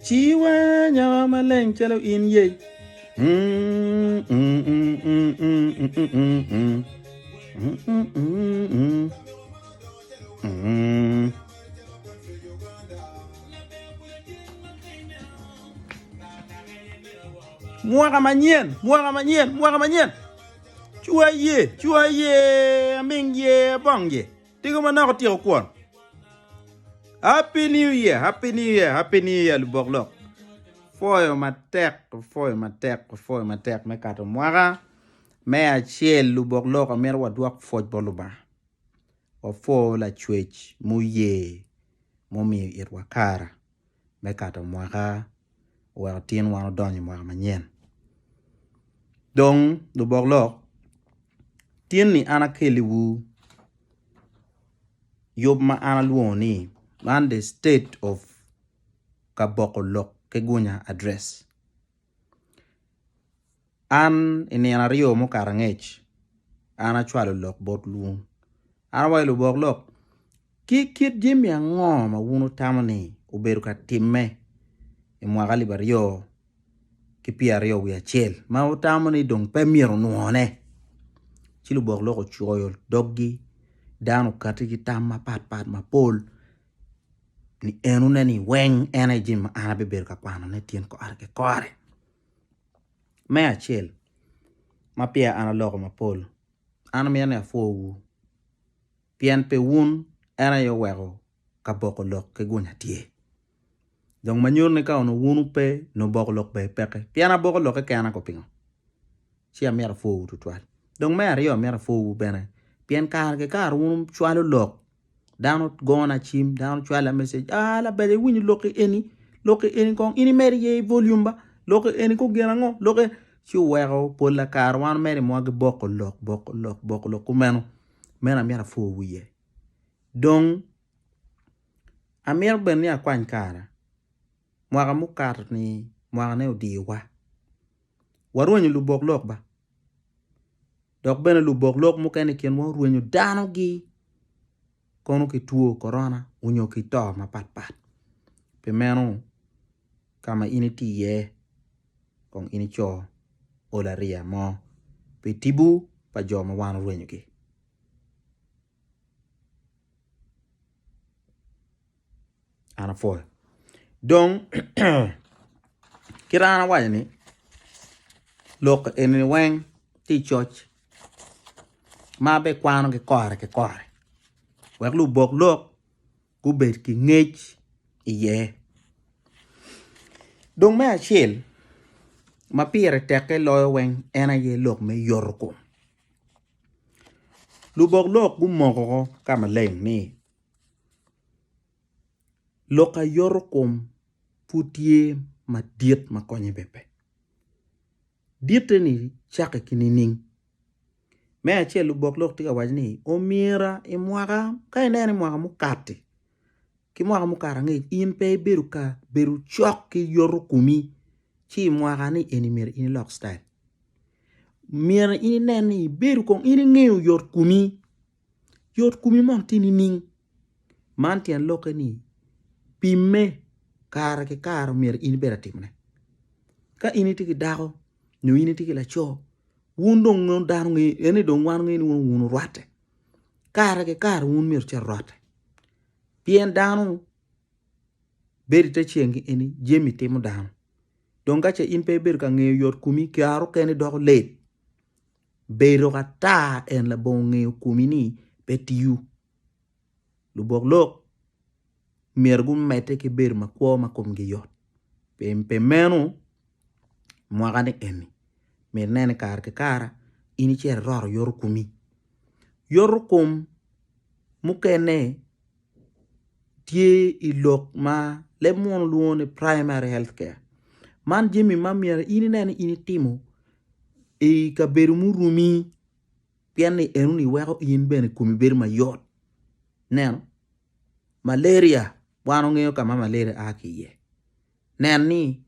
Chiwa nyama leng chalo in ye. Mwaka manyien. Chua ye, aming ye, bong ye. Tigo manako tiro kwon. Happy New Year, Luboglok. Foyo matek, me kato mwaka. Me achiel Luboglok, amer wadwak foj boluba. O fo la chwech, muye, mumi irwakara. Me kato mwaka, tin wano donyi mwaka manyien. Dong, Luboglok, tin ni ana keliwu, yob ma ana luoni, man the state of Kabokolok kegunya address. An ini ana rio mo karangech. Ana chwalo lok bot luong. Ana wailu boglok. Kikit jimi ango ma wunu tamani uberu ka timme. Imwagali bario. Kipia rio wia chel. Ma utamani dong pemiro nuone. Chilu boglok o chuoyo doggi. Danu katiki tamma pat ma pol. Ni enune ni weng energy ma ana beberu ka kwano ne tien ko arke kore. Mea chel. Ma pia ana loko ma pol. Ana miane a fowu. Pian pe wun ana yo wego Kabokolok ke gunya tie. Dong manyor ne ka ono wunu pe no Bokolok pe peke. Piana Bokolok ke ana ko pingo. Chia mera fowu tutwal. Dong mea rio mera fowu bene. Pian kar wunu chwalo lok. Dano gona chim, dano chwala message. La bede wini loke eni kong ini meri ye volume ba. Loke eni ko gena ngo. Loke chu wego pola kar wan meri mwage Bokolok kumeno. Mena mera fowu ye. Dong amer ben ya kwany kara. Mwaga mukar ni mwaga ne odiwa. Waruenyo Luboglok ba. Dok bene Luboglok mukene kien mo ruenyo dano gi. Kono ki tuo corona unyo ki to ma pat. Pe meno kama initi ye kong ini cho ola ria mo. Pe tibu pa jo ma wan ruenyo ki. Ana foy. Dong kira ana waya ni lok eni weng ti church ma be kwano ke kore. Wek Luboglok ku bet ki ngech iye. Dong me achiel ma pire teke loyo weng ena ye lok me yorko. Luboglok gu moko kama leng ni. Loka yorkom putie ma diet ma konye bepe. Diet ni chake kinining. Me achiel Luboglok tika wajni omira imwaga ka nene mwaga mukati. Ki mwaga mukara ngi impe beru chok ki yorokumi. Chi mwaga ni enimir ini lock style. Mira ini nene beru kong ini ngeu yorokumi. Yorokumi monti ni ning. Mantian loka ni pimme kara ke kara mira ini beratimne. Ka ini tiki dago. No ini tiki la cho. Wundong non danu ngi eni dong wan ngi wunu rwate. Kara ke kara wun mir cha rwate. Pien danu berita chengi eni jemi temu danu. Donga che inpe ber ka ngi yor kumi kiaro kene dog late. Bero ka ta en la bon ngi kumi ni betiu. Luboglok mergu mete ke ber ma kwa ma kumgi yot. Pe menu mwagane eni. Mer nene kar ke kara ini cher ror yorukumi. Yorukum mukene tie ilok ma lemon luone primary health care. Man jimi mamiere ini nene ini timo ka beru murumi piane enuni wego in bene kumi beru ma yot. Neno malaria wano ngeo kama malaria aki ye. Neni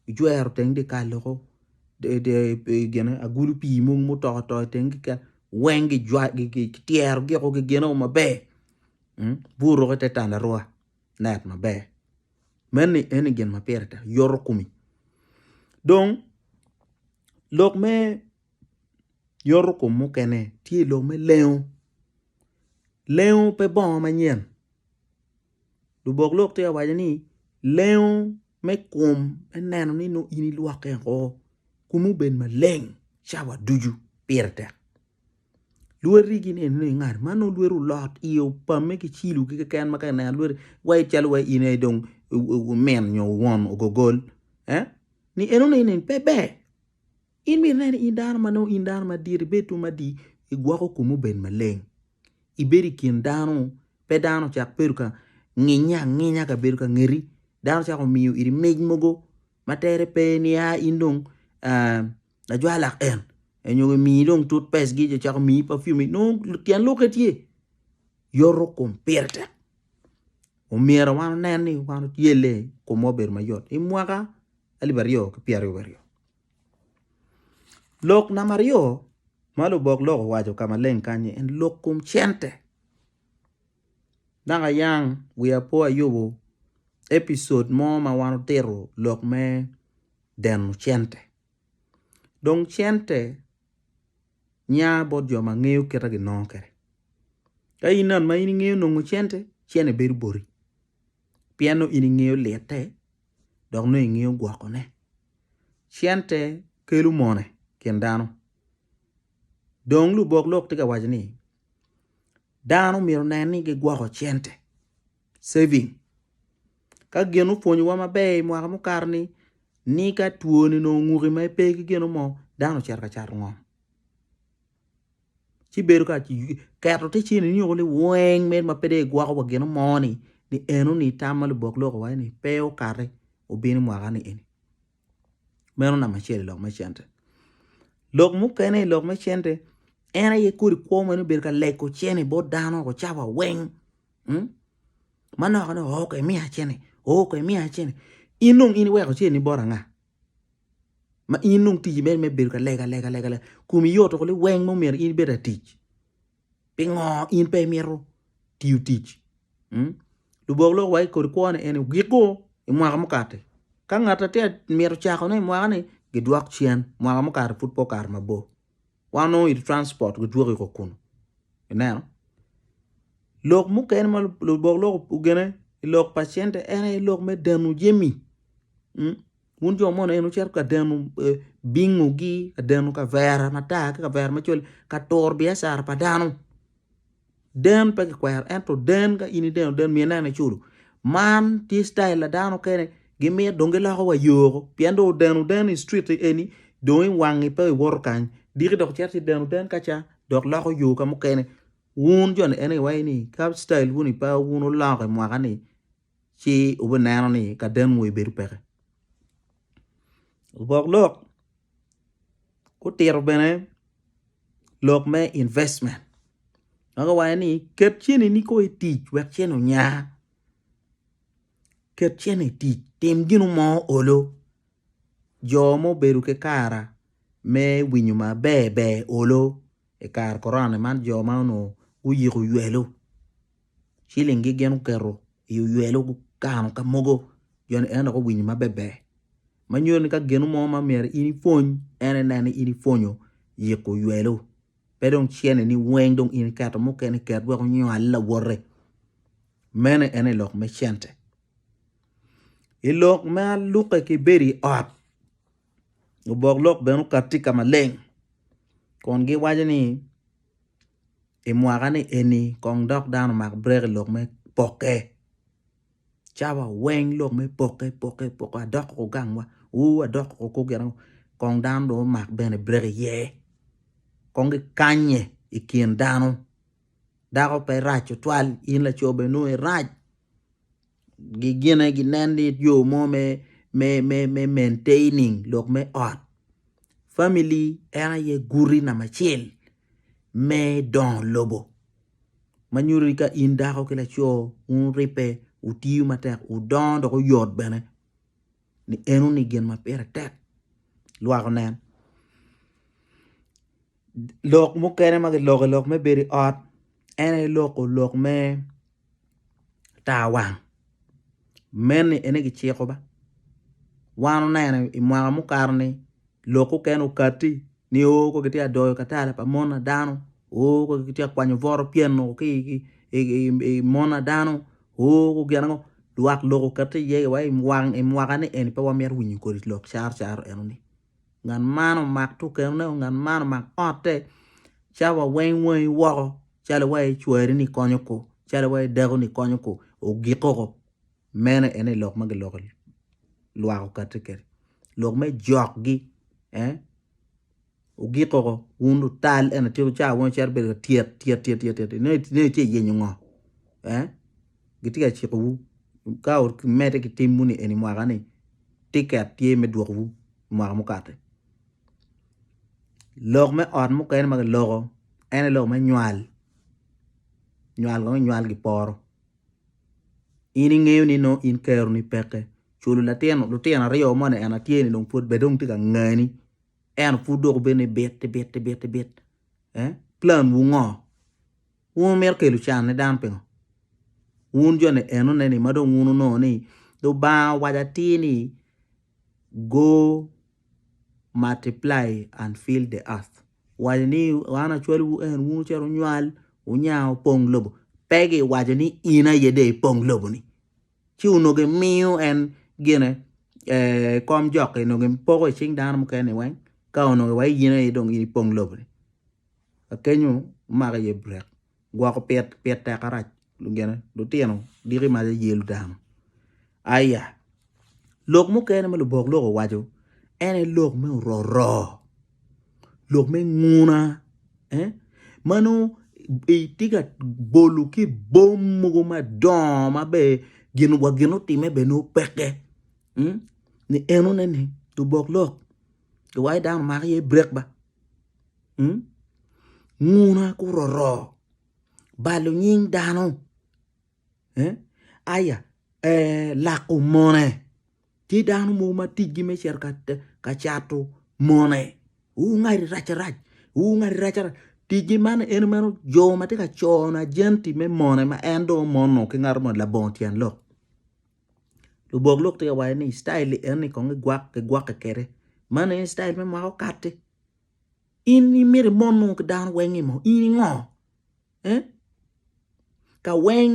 juero tengde kaloko de gena agulu pi mung mo to tengi ka wengi jwa gi tier gi ko gena o mabe buro te tanda roa net mabe men ene gen ma perta yor kumi donc lok me yor kum mu kene ti lok me leon pe bon ma nyen du bok lok te wa ni leon me kum enen ni no ini lwa ke ko kumu ben ma leng chawa duju perta luori gi ne no ngar mano luoru lot iyo pame ki chilu ki ken ma kana luori wai chal wai ine dong men nyo won ogogol ni eno ne pepe in mi ne indar ma no indar ma dir betu ma di igwako kumu ben ma leng iberi kin dano pe dano chak peruka nginya ka beruka ngeri dano chak miyo iri mej mogo matere pe ni ha indong la jwala en enyo mi dong tut pes gi chak mi perfume no kian loketie yoro komperta o miera wan neni wan yele ko mober mayot imwaka ali bario ke piaro bario lok na mario malo bok lok wajo kama leng kanye en lok kum chente danga yang we apo ayobo episode mo ma wan tero lok me den chente dong chente nya bod jo ma ngeo kera gi non kere kai nan ma ini ngeo no chente chene ber bori piano ini ngeo lete dong no ngeo gwako ne chente kelu mone kendano dong lu bok lok tika wajni dano miro nani ge gwako chente saving ka genu ponyo wa mabe mo mu karni ni ka tuoni no nguri mai pe gi genu mo dano charka char ngom ci beru ka ci kato te ci ni ngole weng men ma pede gwako wa genu mo ni enu ni tamal bok lok wa ni pe o kare o bini mo gani eni meno na machele lok ma chente lok mu kene lok ma chente ena ye kuri ko mo no berka leko chene bo dano ko chaba weng mano kana o ko mi ha chene inung ini we ko chene bora nga ma inung ti me berka lega kumi yoto ko le weng mo mer in beta teach pingo in pe mero tiu teach lu boglo wai ko ko ne en giko mo ga mukate ka ngata te mero cha ko ne mo ga ne gidwak chien mo ga mukar football kar mabo wano it transport go duogi ko kun enano lok mu ken ma lu bog lok ugene lok patiente ene lok me danu jemi un jo mo eno cher ka danu bingu gi danu ka vera mata ka vera ma chol ka tor bi asar pa danu den pe kwar ento den ka ini den mi na chulu man ti style la danu kene gi me donge la ko wa yo piendo danu street eni doin wangi pe wor kan diri dok cherti den kacha dok la ko yu ka mo kene wun jon ene wai ni ka style wuni pa wunu la ko mo gani chi u banana ni ka den mo ber pere bok lok ko ter bene lok me investment aga wai ni ket chini ni ko teach wek cheno nya ket cheni teach tim ginu mo olo jo mo beru ke kara me winyu ma bebe olo e kar korane man jo ma no uyi ko yuelo chilingi genu kero yuelo ku kan ka mogo yon eno ko winyu ma bebe manyo ni ka genu mo ma mer ini fon ene nani ini fonyo yi ko yuelo pedong chiene ni weng dong ini kato mo ken ket wo nyo alla worre mene ene lok me chente ilok ma luke ki beri ot ubok lok benu katika maleng kon gi wajani imwagani eni kong dok down mak breg lok me poke chaba weng lok me poke dok ko gangwa dok ko gerang kong down do mak bene breg ye kong gi kanye ikien dano dako pe racho twal in la chobe no e rach gi gine gi nendi yo mo me maintaining lok me ot family era ye guri na machel me don lobo manyuri ka inda ko kila cho un ripe utiu matek u don do ko yot bene ni enu ni gen ma pere tek lwa ko nen lok mo kene ma lok me beri ot ene lok me tawang men ene gi chiko ba wano nene imwaga mukarni loko kenu kati ni o ko kitia doyo katala pa mona dano o ko kitia kwanyo voro pieno ki mona dano o ko giango luak loko kati ye wa imwaga ni en pa wa mer winyu ko lok char enuni ngan mano mak tu kenu ngan mano mak ote chawa wen wo chala wa chweri ni konyo ko chala wa dago ni konyo ko o giko mene ene lok mag lok luako kati kere lok me jok gi o giko undu tal ene tiru cha won cher be tiet ne che yenyo ngo gitiga chiko wu ka or mete ki timuni eni mwaga ni ticket tie me dwok wu mwaga mukate lok me on mu ken mag logo ene lok me nywal gi poro ini ngeo ni no in kero ni peke chulu latien riyo mone ana tieni dong put bedong tiga ngani en fudo bene bet plan wungo wun merkelu chan ne dan pengo wun jone eno ne ni mado wunu no ni do ba wajatini go multiply and fill the earth wajani wana chwalu en wunu chero nywal unyao pong lobo pegi wajani ina yede pong lobo ni chi unoge miu en gine kom joke no gem pogo ching dan mo kene wen ka ono wa yina yedong ini pong lobo ni akenyu maga ye brek gwa ko pet ta karaj lu gene do tieno diri ma yelu dam aya lok mo kene ma lu bok lok wajo ene lok me ro lok me nguna manu tiga bolu ki bomu ma doma be ginu time be no peke ni eno nene tu bok lok to wai down ma ye break ba nguna ku ro balu nying dano aya la ku mone ti dano mo ma tigi me cher ka chato mone ngari racha tigi man en mano jo ma te ka chona jenti me mone ma endo mono ke ngar mo la bontian lo lu bok lok te wa ni style en ni kong gwak kere man en style me ma kate ini mere mono ke dan wengi mo ini ngo ka weng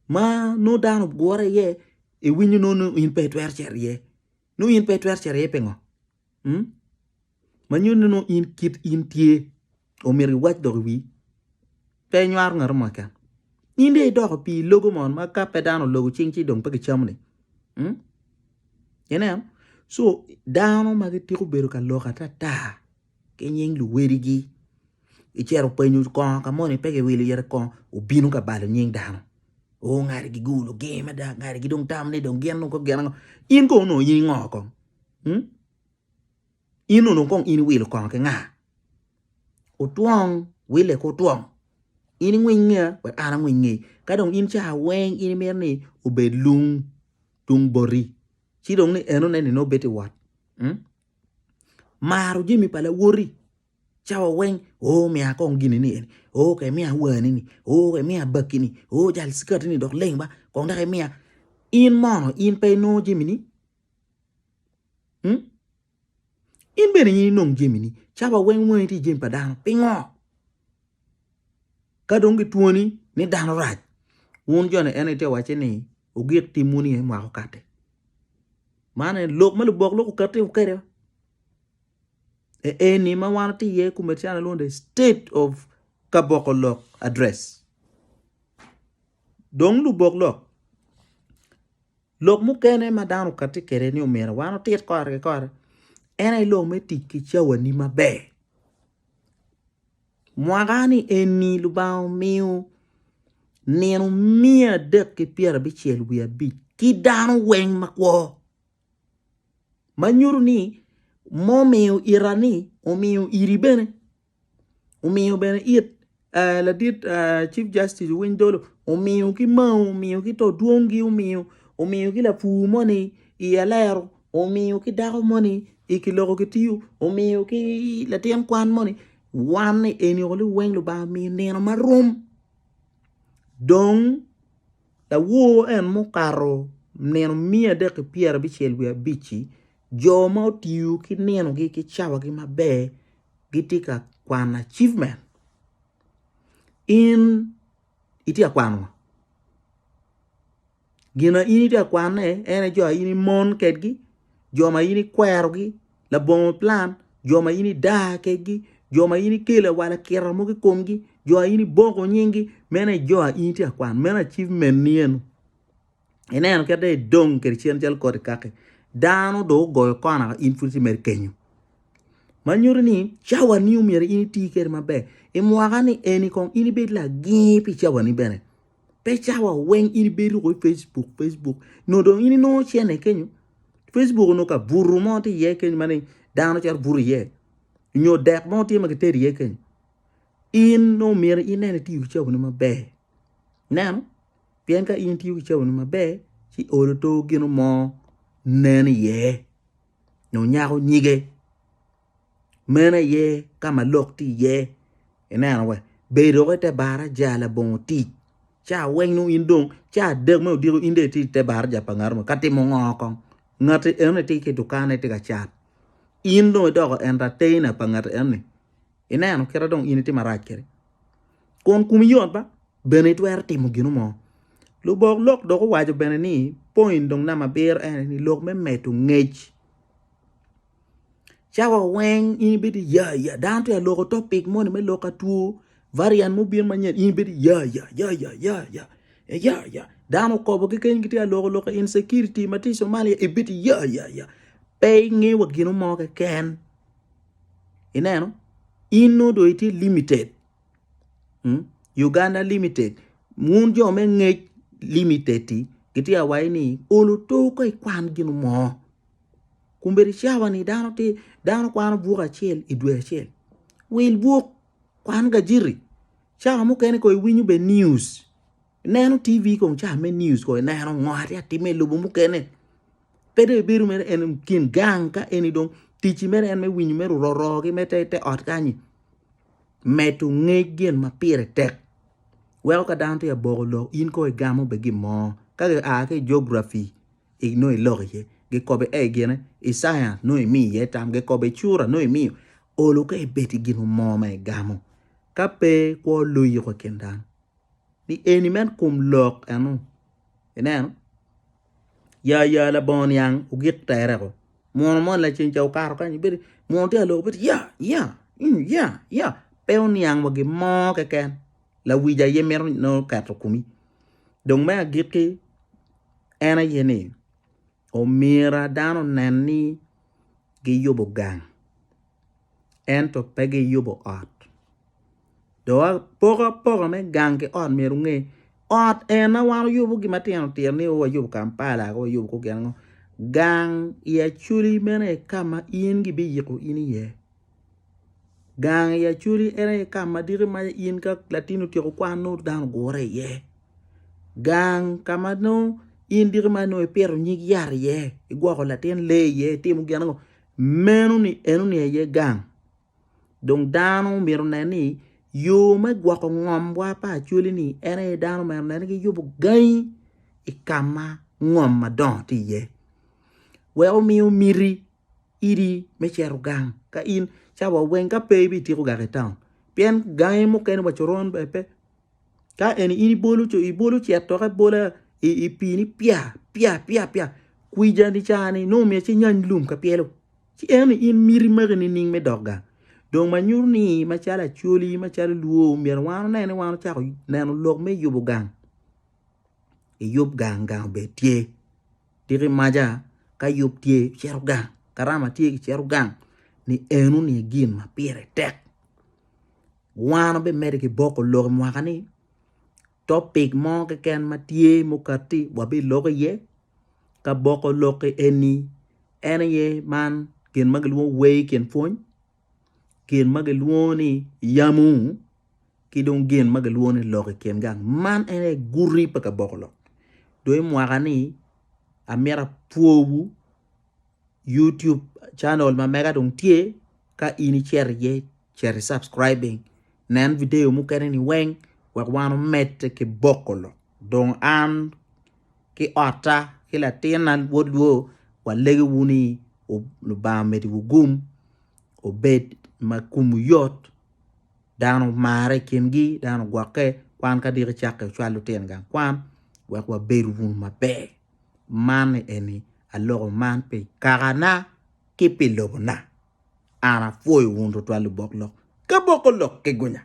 ma no dan gore ye e winyu no in petwer cher ye no in petwer cher ye pengo manyu no in kit in tie o meri wach do wi pe nyar ngar ma kan inde do pi logo mon ma ka pedano logo chingchi dong pe chamni yene so dano ma ti ko beru ka lo kata ta ke nyeng lu werigi e chero pe nyu ko ka moni pe ke wili yer ko o binu ka balo nyeng dano o ngari gi gulo game da ngari gi dong tam ne dong gen ko gen in ko no yin ngo ko inu no kong in wil ko ke nga o tuong wile ko tuong in ngwinga wa ana ngwingi ka dong in cha weng in mer ni o be lung tung bori chi dong ni eno ne no beti wat maru jimi pala wori chawa weng o mi akong gini ni o ke mi awani ni o ke mi abakini o jal skirt ni dok leng ba kong da ke mi in mono in pe no jimi ni in be ni nong jimi ni chawa weng mo ti jim pa dan pingo ka dong ki tuoni ni dan raj won jone ene te wache ni o giek timuni e ma ko kate mane lok malu bok lok kate o kere ni ma wana ti ye kumetiana londe state of Kabokolok address dong lu bok lok mu kene ma danu kate kere ni o mera wana ti kore ene lo me tiki chawa ni mabe mwagani eni lubao miu nenu mia dek ke piera bichel wia bi ki danu weng makwo manyuru ni mo miu irani o miu iribene o miu bene it la dit chief justice windolo o miu ki mau o miu ki to duongi o miu ki la fu moni ialero o miu ki dago moni ikiloko ki tiu o miu ki la tiem kwan moni wane eni oli weng lu ba mi neno marum dong la wo en mo karo neno mia de ke pier bichel wi abichi jo ma otiu ki neno gi ki chawa gi mabe gitika kwan achievement in iti akwanwa gina ini ti akwane ene jo ini mon kedgi jo ma ini kwergi la bon plan jo ma ini da kedgi jo ma ini kele wala kera mo ki komgi jo ini bongo nyingi mena jo ini ti akwan mena achievement nienu enen kede dong kerchen jal kod kake dano do goyo kona influence merkenyo manyurni chawa ni umere ini tiker mabe imwagani eni kong ini bet la gipi chawa ni bene pe chawa weng ini beru ko Facebook no do ini no chene kenyo Facebook no ka buru monti ye kenyo mane dano char buru ye nyo dek monti ma keteri ye kenyo in no mere inene tiyu chawa ni mabe nano pien ka in tiyu chawa ni mabe si olo to gino mo nene ye no nyago nyige mena ye kama lokti ye enana we beiro te bara jala bon ti cha wenu indong cha deg mo diro inde ti te bara ja pangar mo kati mo ngokon ngati ene ti ke dukane ti ga chat indo do entertainer pangar ene enana kera dong ini ti marakere kon kum yon ba bene twer ti mo gino mo lu bok lok do ko wajo bene ni point dong na maber ene ni lok me metu ngej chawa weng ini bidi ya down to a local topic mo me local tu variant mo bien manyen ini bidi ya down ko bo ke ngiti a local insecurity mati Somalia e bidi ya pay ngi wa gino mo ke ken ineno ino do iti limited Uganda limited mun jo me nge limited ti giti a waini olu to ko kwan gino mo kumberi chawa ni dano kwano buka chel idwe chel wil buk kwan ga jiri chawa mo kene ko winyu be news neno TV ko cha me news ko neno ngwati atime lubu mo kene pede biru mere en kin ganga eni don tichi mere en me winyu mere roro gi mete te ot kanyi metu ngegen ma pire tek wel ka down to ya bogolo in ko gamo be gi mo ka a ke geography igno ilogye ge kobe gene isaya no mi yetam ge kobe chura no mi olu ke beti ginu moma gamo kape ko luyi ko kendan ni enimen kum lok anu enen ya la bon yang ugit tere ko mon la chin chaw kar kan beri mon te lo beti ya pe on yang wagi mo ke ken la wija yemer no katro kumi donc ma git ke ena yene o mira dano nanni gi yobo gang ento pege yobo ot do pogo me gang ke on miru nge ot ena wano yobo gi matiano tierni o yobo Kampala o yobo ko gengo gang ya chuli mene kama in gi bi yiko ini ye gang ya chuli ene kama diri ma in ka latino tiro kwano dano gore ye gang kama no indir mano e pero nyig yar ye igwa ko laten le ye timu gyango menu ni enu ni ye gang dong dano miru nani yo ma gwa ko ngom wa pa chuli ni ene dano miru nani ki yubu gai ikama ngom ma don ti ye well miu miri iri me cheru gang ka in chawa wenga baby ti ko gare town pien gang mo ken wa choron bepe ka eni ini bolu cho ibolu cheto ka bola pini pia kuija di chani no me chi nyan lum ka pielo chi eni in miri magni ning me dogga dong manyur ni ma chala chuli ma chala luo mier wano nene wano chako neno lok me yubu gang yub gang be tie diri maja ka yub tie cheru gang karama tie cheru gang ni enu ni gin ma pire tek wano be mediki boko lok mwakani topic mo ke ken matie mukati wabi loke ye ka boko loke eni ye man ken magluo we ken fon ken magluo ni yamu kidong gen magluo ni loke ken gang man ene guri pa ka boko lok do mwagani amera puowu YouTube channel ma mega dong tie ka ini share subscribing nan video mu ni weng wak wano mette ke bokolo don an ki ota kila tienal wodwo wa lege wuni o ba medi gum o bed makumu yot dano mare kengi dano gwake kwan ka dir chake chwalu ten gang kwan wa beru wun mabe man eni alogo man pe karana kipi lobna ana foi wun to twalu boklo ke bokolo ke gunya